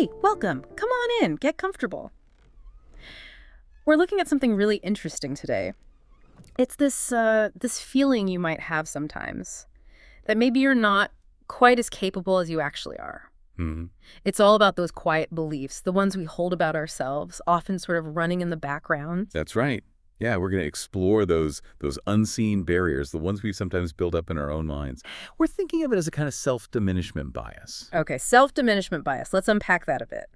Hey, welcome. Come on in. Get comfortable. We're looking at something really interesting today. It's this feeling you might have sometimes that maybe you're not quite as capable as you actually are. Hmm. It's all about those quiet beliefs, the ones we hold about ourselves, often sort of running in the background. That's right. Yeah, we're going to explore those unseen barriers, the ones we sometimes build up in our own minds. We're thinking of it as a kind of self-diminishment bias. Okay, self-diminishment bias. Let's unpack that a bit.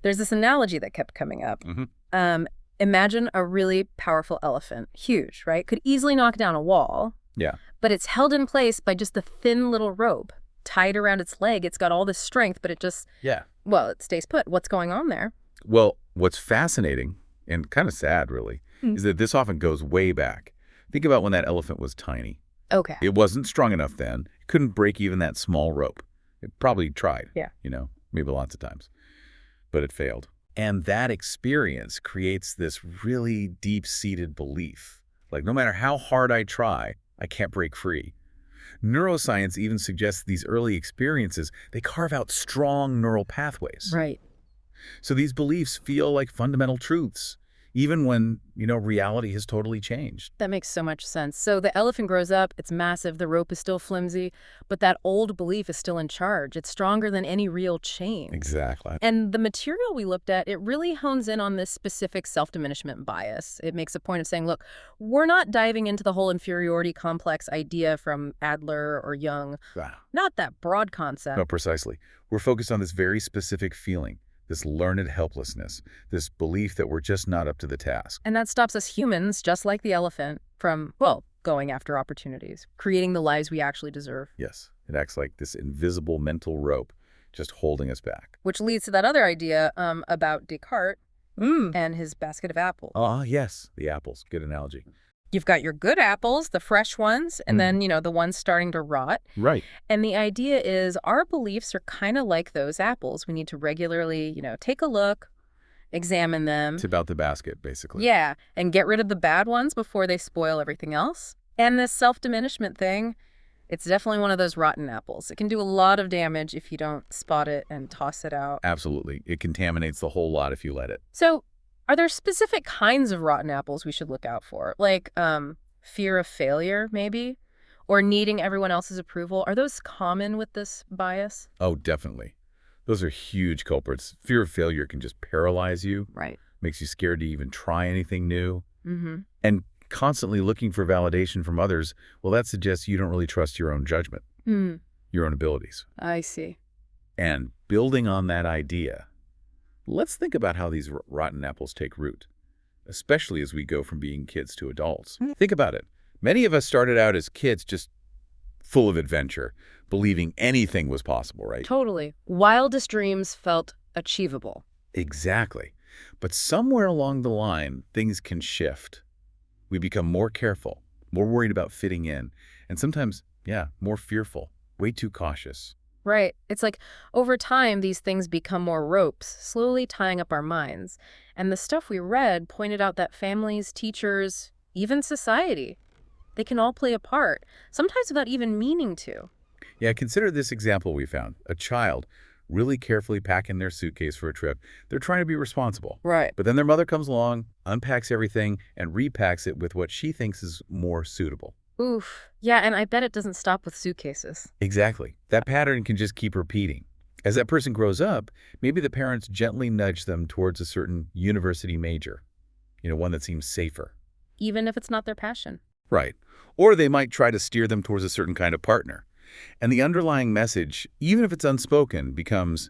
There's this analogy that kept coming up. Hmm. Um, Imagine a really powerful elephant, huge, right? Could easily knock down a wall, Yeah. but it's held in place by just a thin little rope tied around its leg. It's got all this strength, but Yeah. it stays put. What's going on there? Well, what's fascinating and kind of sad, really, is that this often goes way back. Think about when that elephant was tiny. Okay. It wasn't strong enough then. It couldn't break even that small rope. It probably tried, Yeah. maybe lots of times, but it failed. And that experience creates this really deep-seated belief. Like, no matter how hard I try, I can't break free. Neuroscience even suggests these early experiences, they carve out strong neural pathways. Right. So these beliefs feel like fundamental truths, even when, reality has totally changed. That makes so much sense. So the elephant grows up, it's massive, the rope is still flimsy, but that old belief is still in charge. It's stronger than any real change. Exactly. And the material we looked at, it really hones in on this specific self-diminishment bias. It makes a point of saying, look, we're not diving into the whole inferiority complex idea from Adler or Jung. Not that broad concept. No, precisely. We're focused on this very specific feeling, this learned helplessness, this belief that we're just not up to the task. And that stops us humans, just like the elephant, from, going after opportunities, creating the lives we actually deserve. Yes, it acts like this invisible mental rope just holding us back. Which leads to that other idea about Descartes and his basket of apples. Ah, yes, the apples. Good analogy. You've got your good apples, the fresh ones, and then, the ones starting to rot. Right. And the idea is our beliefs are kind of like those apples. We need to regularly, take a look, examine them. Tip out the basket, basically. Yeah, and get rid of the bad ones before they spoil everything else. And this self-diminishment thing, it's definitely one of those rotten apples. It can do a lot of damage if you don't spot it and toss it out. Absolutely. It contaminates the whole lot if you let it. So are there specific kinds of rotten apples we should look out for? Like fear of failure, maybe? Or needing everyone else's approval? Are those common with this bias? Oh, definitely. Those are huge culprits. Fear of failure can just paralyze you. Right. Makes you scared to even try anything new. Mm-hmm. And constantly looking for validation from others, well, that suggests you don't really trust your own judgment, your own abilities. I see. And building on that idea, let's think about how these rotten apples take root, especially as we go from being kids to adults. Think about it. Many of us started out as kids just full of adventure, believing anything was possible, right? Totally. Wildest dreams felt achievable. Exactly. But somewhere along the line, things can shift. We become more careful, more worried about fitting in, and sometimes, more fearful, way too cautious. Right. It's like over time, these things become more ropes, slowly tying up our minds. And the stuff we read pointed out that families, teachers, even society, they can all play a part, sometimes without even meaning to. Yeah, consider this example we found. A child really carefully packing their suitcase for a trip. They're trying to be responsible. Right. But then their mother comes along, unpacks everything, and repacks it with what she thinks is more suitable. Oof. Yeah, and I bet it doesn't stop with suitcases. Exactly. That pattern can just keep repeating. As that person grows up, maybe the parents gently nudge them towards a certain university major, one that seems safer. Even if it's not their passion. Right. Or they might try to steer them towards a certain kind of partner. And the underlying message, even if it's unspoken, becomes,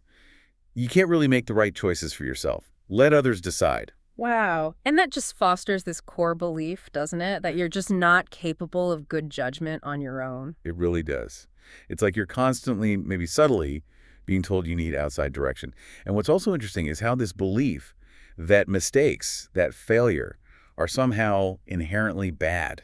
you can't really make the right choices for yourself. Let others decide. Wow. And that just fosters this core belief, doesn't it? That you're just not capable of good judgment on your own. It really does. It's like you're constantly, maybe subtly, being told you need outside direction. And what's also interesting is how this belief that mistakes, that failure, are somehow inherently bad,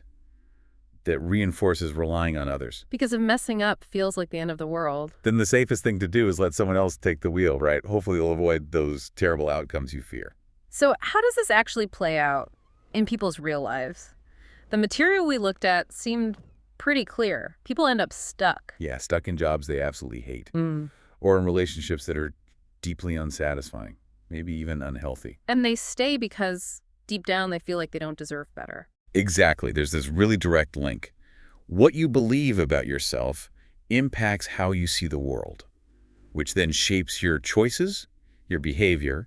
that reinforces relying on others. Because if messing up feels like the end of the world, then the safest thing to do is let someone else take the wheel, right? Hopefully you'll avoid those terrible outcomes you fear. So how does this actually play out in people's real lives? The material we looked at seemed pretty clear. People end up stuck. Yeah, stuck in jobs they absolutely hate. Or in relationships that are deeply unsatisfying, maybe even unhealthy. And they stay because deep down they feel like they don't deserve better. Exactly. There's this really direct link. What you believe about yourself impacts how you see the world, which then shapes your choices, your behavior,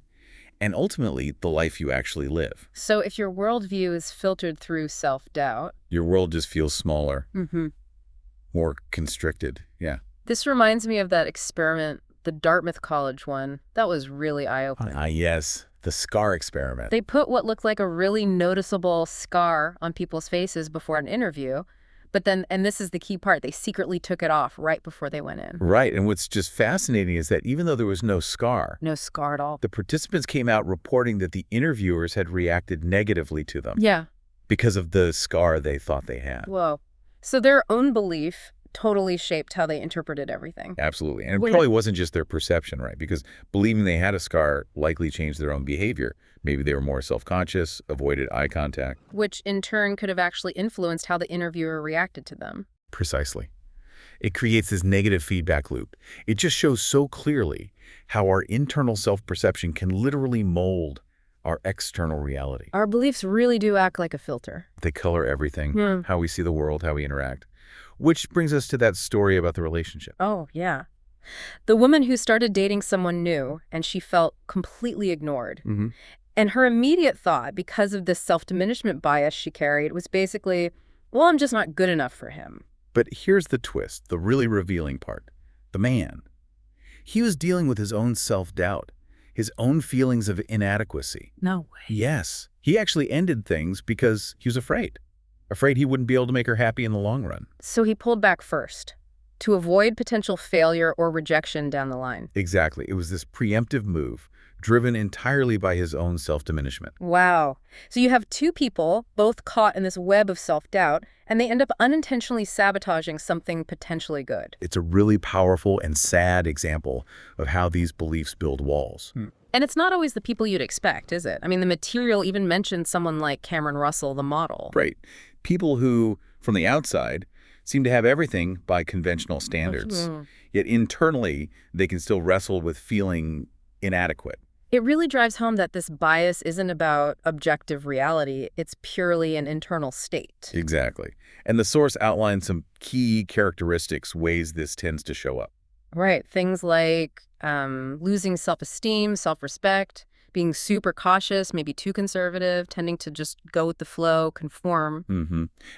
and ultimately the life you actually live. So if your worldview is filtered through self-doubt, Your world just feels smaller, mm-hmm. more constricted. Yeah. This reminds me of that experiment, the Dartmouth College one. That was really eye-opening. Yes, the scar experiment. They put what looked like a really noticeable scar on people's faces before an interview, but then, and this is the key part, they secretly took it off right before they went in. Right, and what's just fascinating is that even though there was no scar, No scar at all. the participants came out reporting that the interviewers had reacted negatively to them Yeah. because of the scar they thought they had. Whoa. So their own belief totally shaped how they interpreted everything. Absolutely. And it Wait. probably wasn't just their perception, right? Because believing they had a scar likely changed their own behavior. Maybe they were more self-conscious, avoided eye contact. Which in turn could have actually influenced how the interviewer reacted to them. Precisely. It creates this negative feedback loop. It just shows so clearly how our internal self-perception can literally mold our external reality. Our beliefs really do act like a filter. They color everything, how we see the world, how we interact. Which brings us to that story about the relationship. Oh, yeah. The woman who started dating someone new and she felt completely ignored. And her immediate thought, because of this self-diminishment bias she carried, was basically, well, I'm just not good enough for him. But here's the twist, the really revealing part. The man. He was dealing with his own self-doubt, his own feelings of inadequacy. No way. Yes. He actually ended things because he was afraid. Afraid he wouldn't be able to make her happy in the long run. So he pulled back first, to avoid potential failure or rejection down the line. Exactly. It was this preemptive move, driven entirely by his own self-diminishment. Wow. So you have two people, both caught in this web of self-doubt, and they end up unintentionally sabotaging something potentially good. It's a really powerful and sad example of how these beliefs build walls. And it's not always the people you'd expect, is it? I mean, the material even mentioned someone like Cameron Russell, the model. Right. People who, from the outside, seem to have everything by conventional standards. Yet internally, they can still wrestle with feeling inadequate. It really drives home that this bias isn't about objective reality. It's purely an internal state. Exactly. And the source outlines some key characteristics, ways this tends to show up. Right. Things like losing self-esteem, self-respect, being super cautious, maybe too conservative, tending to just go with the flow, conform.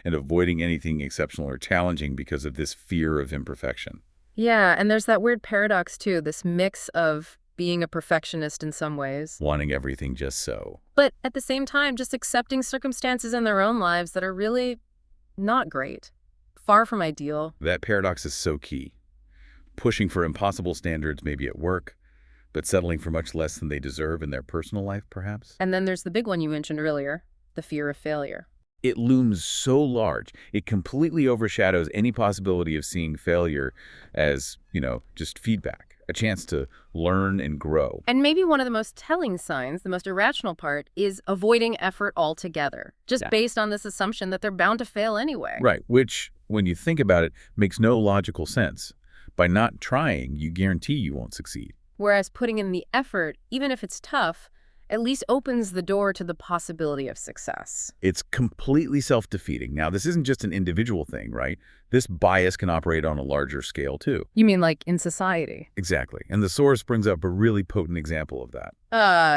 And avoiding anything exceptional or challenging because of this fear of imperfection. Yeah, and there's that weird paradox, too, this mix of being a perfectionist in some ways. Wanting everything just so. But at the same time, just accepting circumstances in their own lives that are really not great. Far from ideal. That paradox is so key. Pushing for impossible standards maybe at work, but settling for much less than they deserve in their personal life, perhaps. And then there's the big one you mentioned earlier, the fear of failure. It looms so large, it completely overshadows any possibility of seeing failure as, just feedback, a chance to learn and grow. And maybe one of the most telling signs, the most irrational part, is avoiding effort altogether, just based on this assumption that they're bound to fail anyway. Right, which, when you think about it, makes no logical sense. By not trying, you guarantee you won't succeed. Whereas putting in the effort, even if it's tough, at least opens the door to the possibility of success. It's completely self-defeating. Now, this isn't just an individual thing, right? This bias can operate on a larger scale, too. You mean like in society? Exactly. And the source brings up a really potent example of that.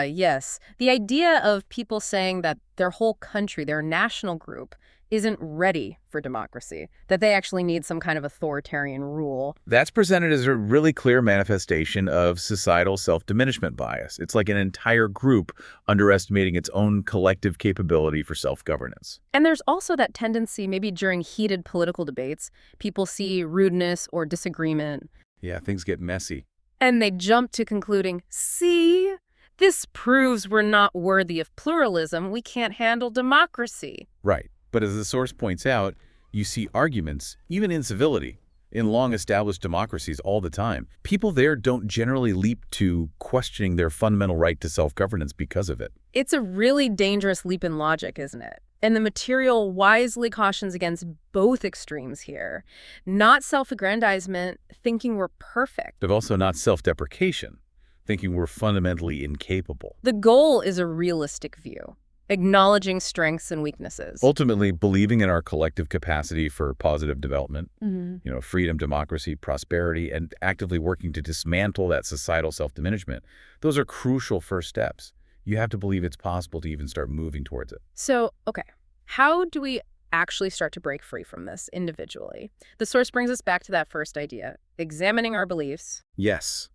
Yes. The idea of people saying that their whole country, their national group, isn't ready for democracy, that they actually need some kind of authoritarian rule. That's presented as a really clear manifestation of societal self-diminishment bias. It's like an entire group underestimating its own collective capability for self-governance. And there's also that tendency, maybe during heated political debates, people see rudeness or disagreement. Yeah, things get messy. And they jump to concluding, see, this proves we're not worthy of pluralism. We can't handle democracy. Right. But as the source points out, you see arguments, even in civility, in long-established democracies all the time. People there don't generally leap to questioning their fundamental right to self-governance because of it. It's a really dangerous leap in logic, isn't it? And the material wisely cautions against both extremes here. Not self-aggrandizement, thinking we're perfect. But also not self-deprecation, thinking we're fundamentally incapable. The goal is a realistic view, acknowledging strengths and weaknesses. Ultimately, believing in our collective capacity for positive development, Mhm. freedom, democracy, prosperity, and actively working to dismantle that societal self-diminishment, those are crucial first steps. You have to believe it's possible to even start moving towards it. So, okay, how do we actually start to break free from this individually? The source brings us back to that first idea, examining our beliefs. Yes,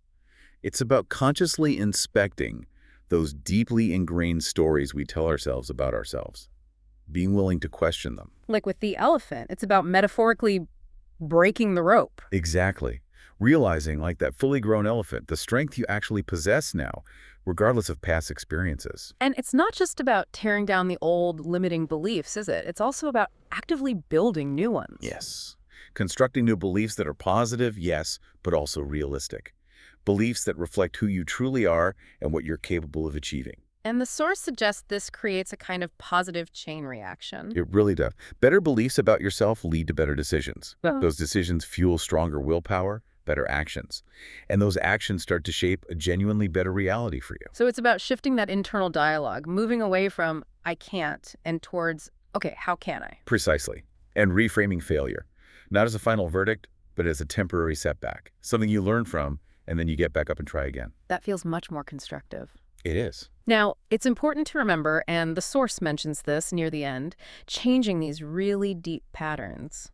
it's about consciously inspecting those deeply ingrained stories we tell ourselves about ourselves, being willing to question them. Like with the elephant, it's about metaphorically breaking the rope. Exactly. Realizing, like that fully grown elephant, the strength you actually possess now, regardless of past experiences. And it's not just about tearing down the old limiting beliefs, is it? It's also about actively building new ones. Yes. Constructing new beliefs that are positive, yes, but also realistic. Beliefs that reflect who you truly are and what you're capable of achieving. And the source suggests this creates a kind of positive chain reaction. It really does. Better beliefs about yourself lead to better decisions. Yeah. Those decisions fuel stronger willpower, better actions. And those actions start to shape a genuinely better reality for you. So it's about shifting that internal dialogue, moving away from I can't and towards, okay, how can I? Precisely. And reframing failure, not as a final verdict, but as a temporary setback, something you learn from, and then you get back up and try again. That feels much more constructive. It is. Now, it's important to remember, and the source mentions this near the end, changing these really deep patterns.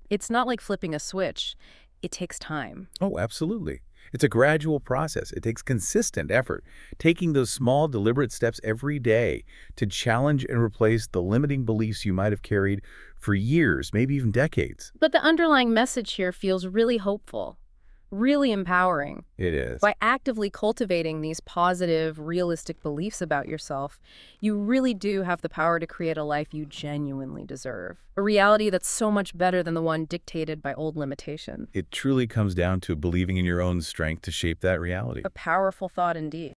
It's not like flipping a switch. It takes time. Oh, absolutely. It's a gradual process. It takes consistent effort, taking those small, deliberate steps every day to challenge and replace the limiting beliefs you might have carried for years, maybe even decades. But the underlying message here feels really hopeful, really empowering. It is. By actively cultivating these positive, realistic beliefs about yourself, you really do have the power to create a life you genuinely deserve. A reality that's so much better than the one dictated by old limitations. It truly comes down to believing in your own strength to shape that reality. A powerful thought indeed.